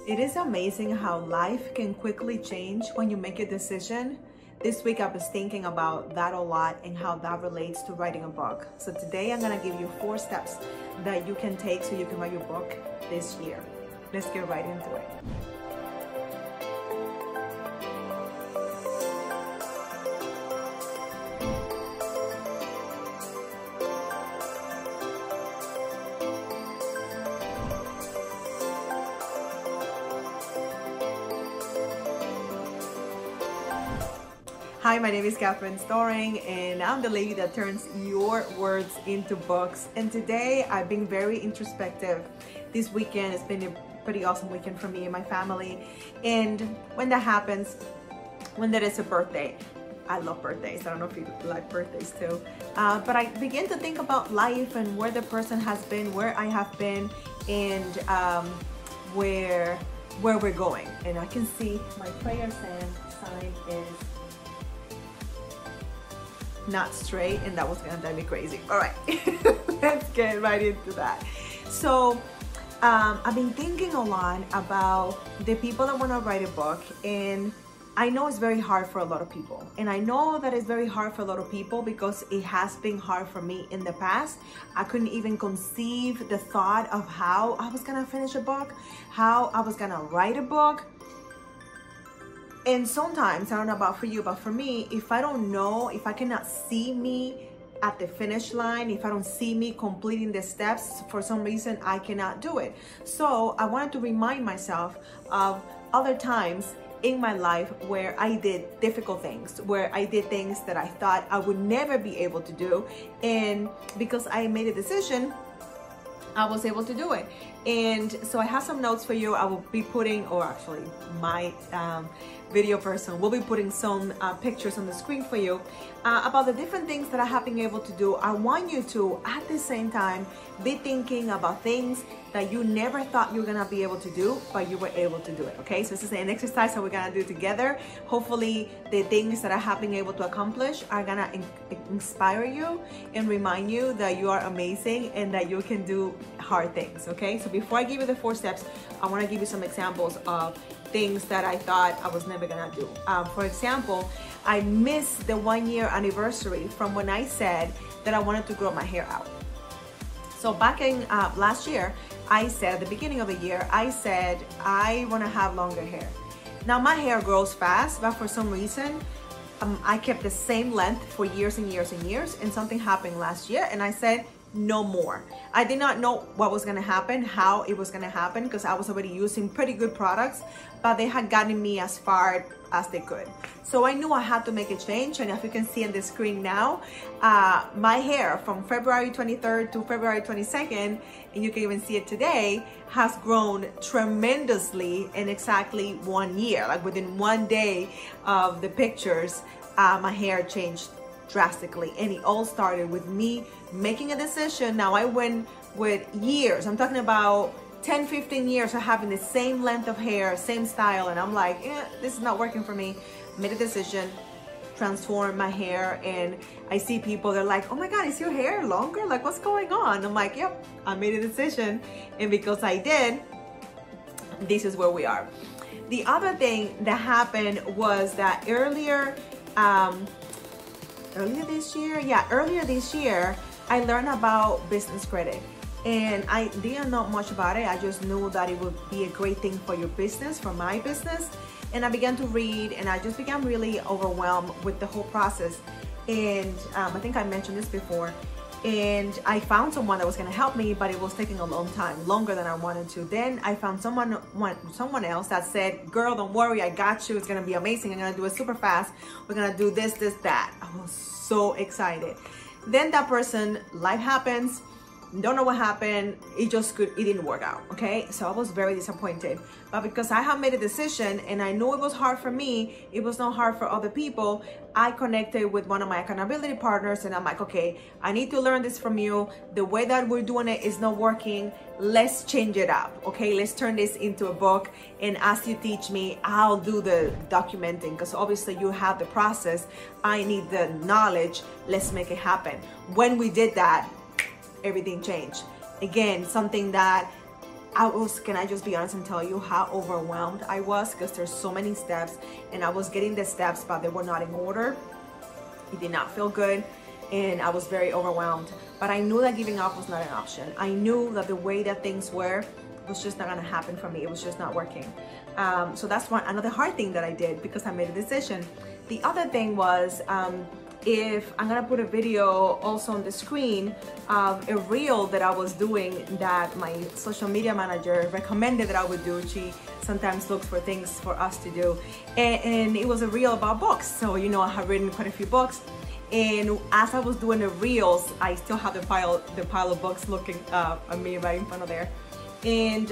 It is amazing how life can quickly change when you make a decision. This week I was thinking about that a lot and how that relates to writing a book. So today I'm gonna give you 4 steps that you can take so you can write your book this year. Let's get right into it. Hi, my name is Catherine Storing, and I'm the lady that turns your words into books. And today I've been very introspective. This weekend has been a pretty awesome weekend for me and my family. And when that happens, when there is a birthday, I love birthdays. I don't know if you like birthdays too. But I begin to think about life and where the person has been, where I have been, and where we're going. And I can see my prayer sign is not straight, and that was gonna drive me crazy. All right, let's get right into that. So I've been thinking a lot about the people that want to write a book, and I know it's very hard for a lot of people, and I know that it's very hard for a lot of people because it has been hard for me in the past. I couldn't even conceive the thought of how I was gonna finish a book, how I was gonna write a book. And sometimes, I don't know about for you, but for me, if I don't know, if I cannot see me at the finish line, if I don't see me completing the steps, for some reason, I cannot do it. So I wanted to remind myself of other times in my life where I did difficult things, where I did things that I thought I would never be able to do. And because I made a decision, I was able to do it. And so I have some notes for you. I will be putting, or actually my video person will be putting some pictures on the screen for you about the different things that I have been able to do. I want you to, at the same time, be thinking about things that you never thought you were gonna be able to do, but you were able to do it, okay? So this is an exercise that we're gonna do together. Hopefully the things that I have been able to accomplish are gonna inspire you and remind you that you are amazing and that you can do hard things, okay? So before I give you the 4 steps, I wanna give you some examples of things that I thought I was never gonna do. For example, I missed the 1-year anniversary from when I said that I wanted to grow my hair out. So back in last year, I said at the beginning of the year, I said I want to have longer hair. Now my hair grows fast, but for some reason, I kept the same length for years and years and years, and something happened last year, and I said no more. I did not know what was going to happen, how it was going to happen, because I was already using pretty good products, but they had gotten me as far as they could. So I knew I had to make a change, and if you can see on the screen now, my hair from February 23rd to February 22nd, and you can even see it today, has grown tremendously in exactly 1 year. Like within 1 day of the pictures, my hair changed drastically, and it all started with me making a decision. Now I went with years, I'm talking about 10-15 years of having the same length of hair, same style, and I'm like, this is not working for me. Made a decision, transformed my hair, and I see people, they're like, oh my god, is your hair longer? Like, what's going on? I'm like, yep, I made a decision, and because I did, this is where we are. The other thing that happened was that earlier this year, I learned about business credit, and I didn't know much about it. I just knew that it would be a great thing for your business, for my business. And I began to read, and I just began really overwhelmed with the whole process. And I think I mentioned this before, and I found someone that was gonna help me, but it was taking a long time, longer than I wanted to. Then I found someone else that said, girl, don't worry, I got you, it's gonna be amazing, I'm gonna do it super fast, we're gonna do this, that. I was so excited. Then that person, life happens, don't know what happened, it didn't work out, okay? So I was very disappointed. But because I had made a decision and I knew it was hard for me, it was not hard for other people, I connected with one of my accountability partners, and I'm like, okay, I need to learn this from you. The way that we're doing it is not working. Let's change it up, okay? Let's turn this into a book, and as you teach me, I'll do the documenting, because obviously you have the process. I need the knowledge. Let's make it happen. When we did that, everything changed. Again, something that can I just be honest and tell you how overwhelmed I was, because there's so many steps and I was getting the steps, but they were not in order. It did not feel good and I was very overwhelmed. But I knew that giving up was not an option. I knew that the way that things were was just not gonna happen for me. It was just not working. So that's another hard thing that I did, because I made a decision. The other thing was, if I'm gonna put a video also on the screen of a reel that I was doing that my social media manager recommended that I would do. She sometimes looks for things for us to do, and it was a reel about books. So you know, I have written quite a few books, and as I was doing the reels, I still have the pile of books looking at me right in front of there, and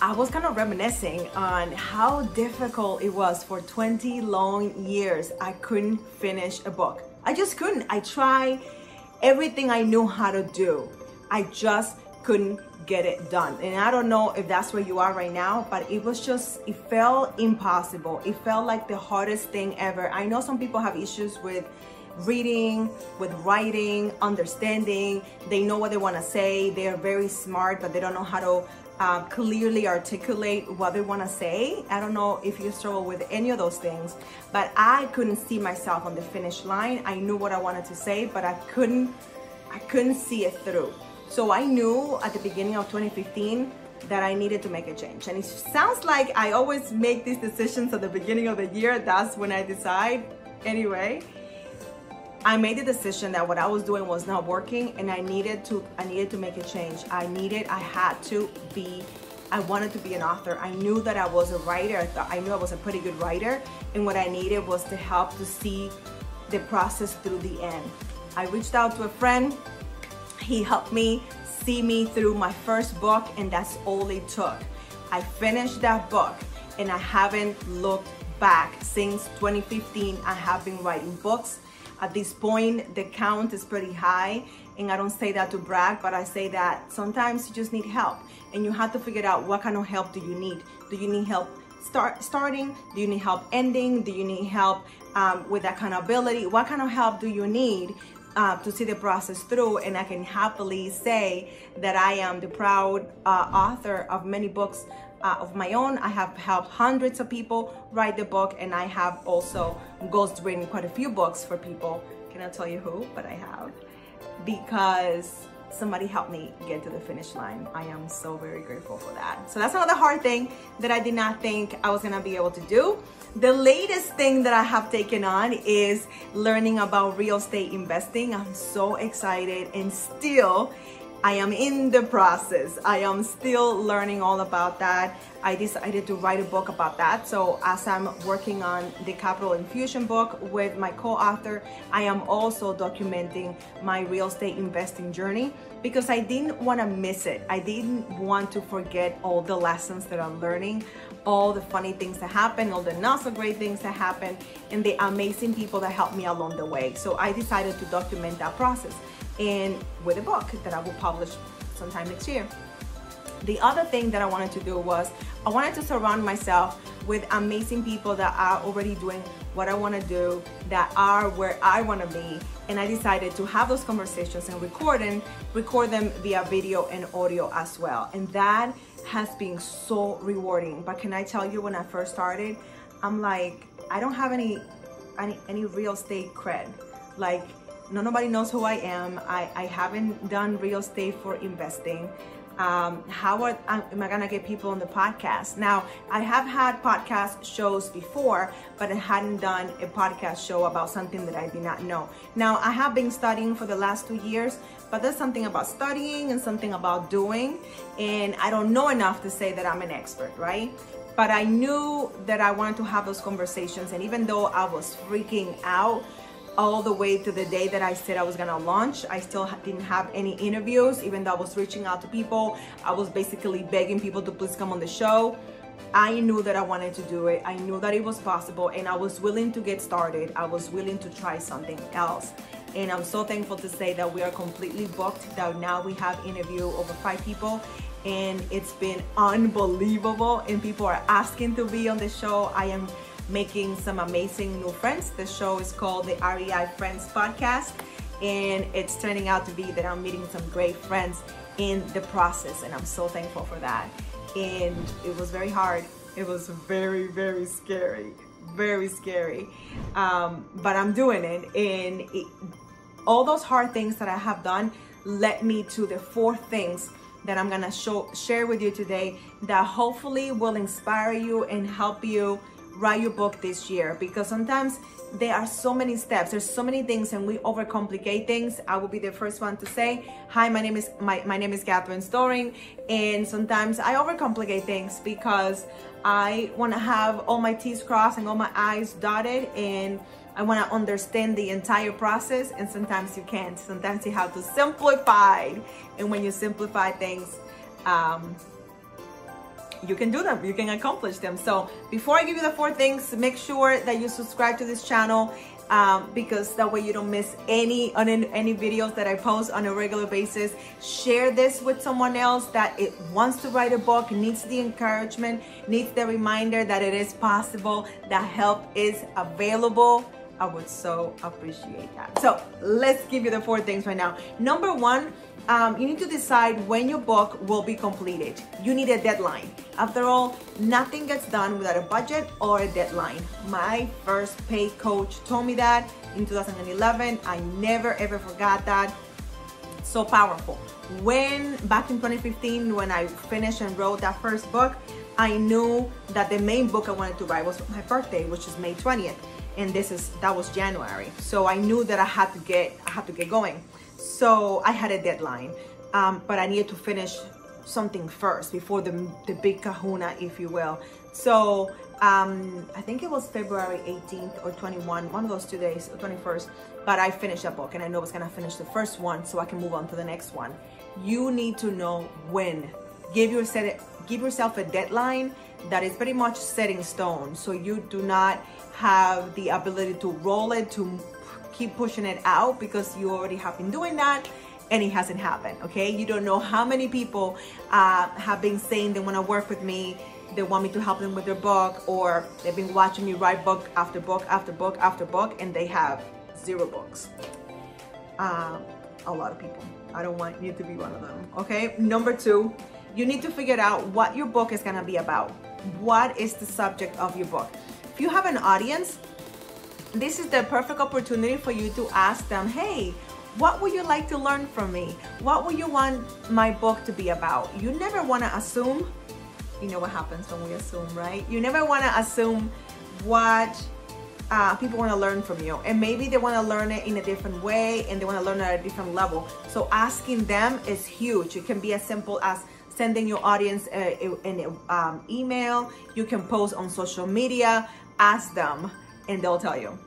I was kind of reminiscing on how difficult it was for 20 long years. I couldn't finish a book. I just couldn't. I tried everything I knew how to do. I just couldn't get it done. And I don't know if that's where you are right now, but it felt impossible. It felt like the hardest thing ever. I know some people have issues with reading, with writing, understanding. They know what they want to say. They are very smart, but they don't know how to clearly articulate what they want to say. I don't know if you struggle with any of those things, but I couldn't see myself on the finish line. I knew what I wanted to say, but I couldn't see it through. So I knew at the beginning of 2015 that I needed to make a change. And it sounds like I always make these decisions at the beginning of the year. That's when I decide. Anyway, I made the decision that what I was doing was not working, and I needed to make a change. I wanted to be an author. I knew that I was a writer. I knew I was a pretty good writer, and what I needed was to help to see the process through the end. I reached out to a friend. He helped me see me through my first book, and that's all it took. I finished that book, and I haven't looked back. Since 2015, I have been writing books. At this point, the count is pretty high, and I don't say that to brag, but I say that sometimes you just need help, and you have to figure out what kind of help do you need. Do you need help starting? Do you need help ending? Do you need help with accountability? What kind of help do you need to see the process through? And I can happily say that I am the proud author of many books of my own. I have helped hundreds of people write the book, and I have also ghostwritten quite a few books for people. Cannot tell you who, but I have, because somebody helped me get to the finish line. I am so very grateful for that. So that's another hard thing that I did not think I was gonna be able to do. The latest thing that I have taken on is learning about real estate investing. I'm so excited, and still I am in the process. I am still learning all about that. I decided to write a book about that. So as I'm working on the Capital Infusion book with my co-author, I am also documenting my real estate investing journey, because I didn't want to miss it. I didn't want to forget all the lessons that I'm learning, all the funny things that happen, all the not so great things that happen, and the amazing people that helped me along the way. So I decided to document that process, and with a book that I will publish sometime next year. The other thing that I wanted to do was I wanted to surround myself with amazing people that are already doing what I want to do, that are where I want to be, and I decided to have those conversations and record them via video and audio as well. And that has been so rewarding. But can I tell you, when I first started, I'm like, I don't have any real estate cred. Like, nobody knows who I am. I haven't done real estate for investing. How am I gonna get people on the podcast? Now, I have had podcast shows before, but I hadn't done a podcast show about something that I did not know. Now, I have been studying for the last 2 years, but there's something about studying and something about doing, and I don't know enough to say that I'm an expert, right? But I knew that I wanted to have those conversations, and even though I was freaking out all the way to the day that I said I was gonna launch, I still didn't have any interviews. Even though I was reaching out to people, I was basically begging people to please come on the show. I knew that I wanted to do it. I knew that it was possible, and I was willing to get started. I was willing to try something else. And I'm so thankful to say that we are completely booked, that now we have interviewed over 5 people, and it's been unbelievable, and people are asking to be on the show. I am making some amazing new friends. The show is called the REI Friends Podcast, and it's turning out to be that I'm meeting some great friends in the process, and I'm so thankful for that. And it was very hard. It was very, very scary, very scary. But I'm doing it, and all those hard things that I have done led me to the 4 things that I'm gonna share with you today that hopefully will inspire you and help you write your book this year. Because sometimes there are so many steps, there's so many things, and we overcomplicate things. I will be the first one to say, hi, my name is Catherine Storing, and sometimes I overcomplicate things because I want to have all my T's crossed and all my I's dotted, and I want to understand the entire process, and sometimes you can't. Sometimes you have to simplify, and when you simplify things, you can do them, you can accomplish them. So before I give you the 4 things, make sure that you subscribe to this channel, because that way you don't miss any videos that I post on a regular basis. Share this with someone else that wants to write a book, needs the encouragement, needs the reminder that it is possible, that help is available. I would so appreciate that. So let's give you the 4 things right now. Number 1, you need to decide when your book will be completed. You need a deadline. After all, nothing gets done without a budget or a deadline. My first paid coach told me that in 2011. I never ever forgot that. So powerful. Back in 2015, when I finished and wrote that first book, I knew that the main book I wanted to write was my birthday, which is May 20th. And that was January. So I knew that I had to get going. So I had a deadline, but I needed to finish something first before the big kahuna, if you will. So I think it was February 18th or 21, one of those 2 days, or 21st, but I finished that book, and I know I was gonna finish the first one so I can move on to the next one. You need to know when. Give yourself a deadline that is pretty much set in stone, so you do not have the ability to roll it, to keep pushing it out, because you already have been doing that and it hasn't happened. Okay, you don't know how many people have been saying they want to work with me, they want me to help them with their book, or they've been watching me write book after book after book after book, and they have 0 books. A lot of people. I don't want you to be one of them. Okay, number 2, you need to figure out what your book is going to be about. What is the subject of your book? If you have an audience, this is the perfect opportunity for you to ask them, hey, what would you like to learn from me? What would you want my book to be about? You never want to assume. You know what happens when we assume, right? You never want to assume what people want to learn from you. And maybe they want to learn it in a different way, and they want to learn it at a different level. So asking them is huge. It can be as simple as sending your audience an email. You can post on social media. Ask them, and they'll tell you.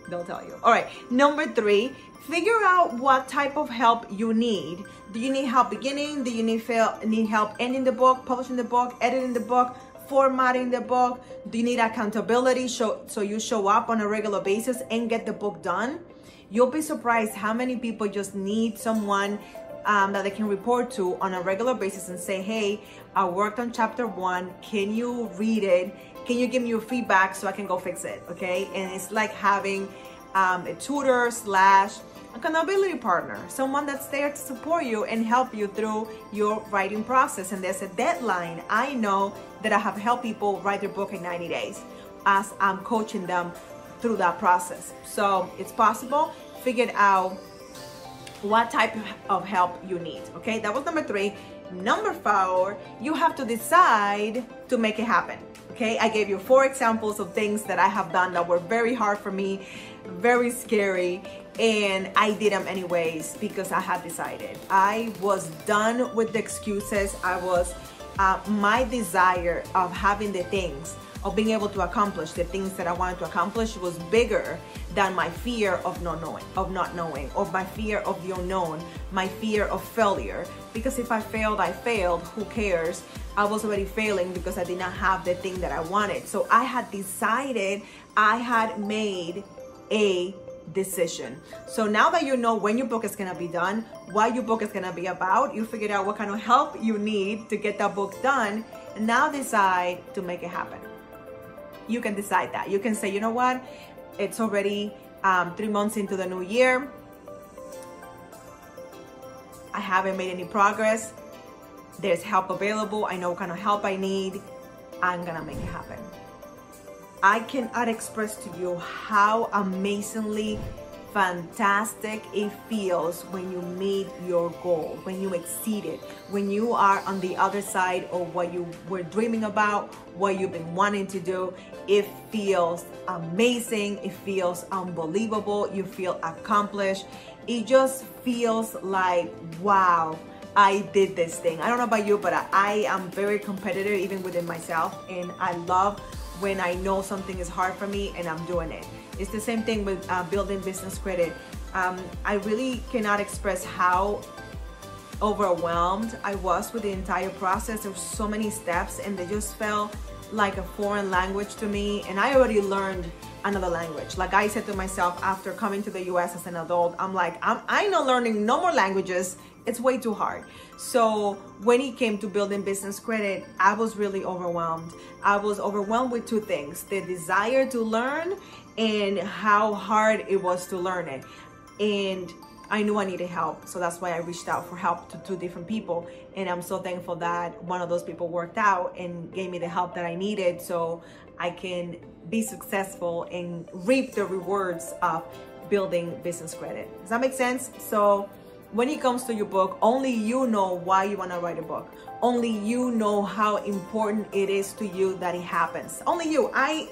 They'll tell you. All right, number 3, figure out what type of help you need. Do you need help beginning? Do you need help ending the book, publishing the book, editing the book, formatting the book? Do you need accountability so you show up on a regular basis and get the book done? You'll be surprised how many people just need someone that they can report to on a regular basis and say, hey, I worked on chapter 1. Can you read it? Can you give me your feedback so I can go fix it? Okay. And it's like having a tutor / accountability partner, someone that's there to support you and help you through your writing process. And there's a deadline. I know that I have helped people write their book in 90 days as I'm coaching them through that process. So it's possible. Figure out what type of help you need. Okay, that was number 3. Number 4, you have to decide to make it happen. Okay, I gave you 4 examples of things that I have done that were very hard for me, very scary, and I did them anyways because I had decided. I was done with the excuses. I was my desire of having the things, of being able to accomplish the things that I wanted to accomplish was bigger than my fear of not knowing, or my fear of the unknown, my fear of failure. Because if I failed, I failed. Who cares? I was already failing because I did not have the thing that I wanted. So I had decided, I had made a decision. So now that you know when your book is going to be done, what your book is going to be about, you figured out what kind of help you need to get that book done, and now decide to make it happen. You can decide that. You can say, you know what? It's already 3 months into the new year. I haven't made any progress. There's help available. I know what kind of help I need. I'm gonna make it happen. I cannot express to you how amazingly fantastic it feels when you meet your goal, when you exceed it, when you are on the other side of what you were dreaming about, what you've been wanting to do. It feels amazing. It feels unbelievable. You feel accomplished. It just feels like, wow, I did this thing. I don't know about you, but I am very competitive even within myself, and I love when I know something is hard for me and I'm doing it. It's the same thing with building business credit. I really cannot express how overwhelmed I was with the entire process. There were so many steps and they just felt like a foreign language to me, and I already learned another language. Like I said to myself after coming to the US as an adult, I'm like, I'm not learning no more languages. It's way too hard. So when it came to building business credit, I was really overwhelmed. I was overwhelmed with two things: the desire to learn and how hard it was to learn it. And I knew I needed help. So that's why I reached out for help to two different people. And I'm so thankful that one of those people worked out and gave me the help that I needed so I can be successful and reap the rewards of building business credit. Does that make sense? So when it comes to your book, only you know why you want to write a book. Only you know how important it is to you that it happens. Only you. I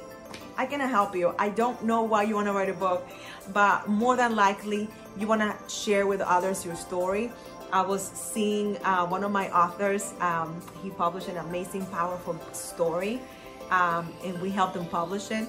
cannot help you. I don't know why you want to write a book, but more than likely you want to share with others your story. I was seeing one of my authors, he published an amazing, powerful story, and we helped him publish it.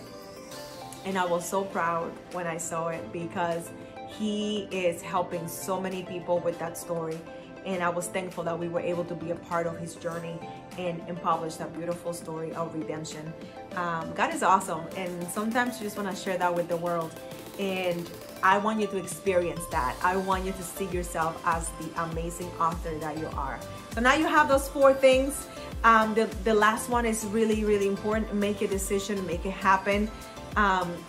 And I was so proud when I saw it because he is helping so many people with that story. And I was thankful that we were able to be a part of his journey and publish that beautiful story of redemption. God is awesome, and sometimes you just want to share that with the world. And I want you to experience that. I want you to see yourself as the amazing author that you are. So now you have those 4 things. The last one is really, really important. Make a decision, make it happen.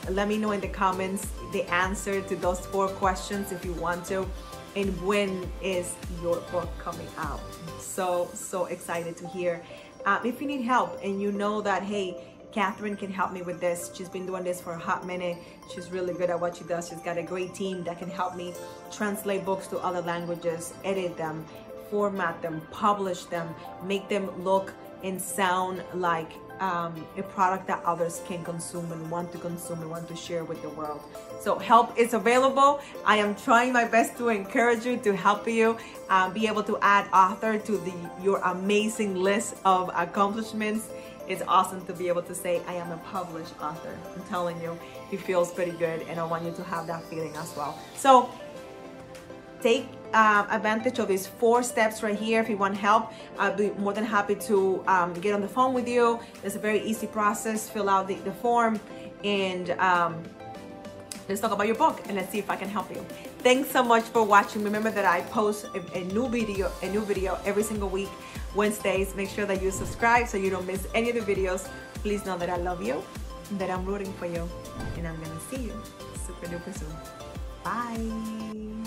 Let me know in the comments the answer to those 4 questions if you want to. And when is your book coming out? So excited to hear. If you need help and you know that, hey, Catherine can help me with this. She's been doing this for a hot minute. She's really good at what she does. She's got a great team that can help me translate books to other languages, edit them, format them, publish them, make them look and sound like a product that others can consume and want to share with the world. So help is available. I am trying my best to encourage you, to help you be able to add author to your amazing list of accomplishments. It's awesome to be able to say, I am a published author. I'm telling you, it feels pretty good, and I want you to have that feeling as well. So take advantage of these 4 steps right here. If you want help, I'll be more than happy to get on the phone with you. It's a very easy process. Fill out the form, and let's talk about your book, and let's see if I can help you. Thanks so much for watching. Remember that I post a new video every single week, Wednesdays. Make sure that you subscribe so you don't miss any of the videos. Please know that I love you, that I'm rooting for you, and I'm gonna see you super duper soon. Bye.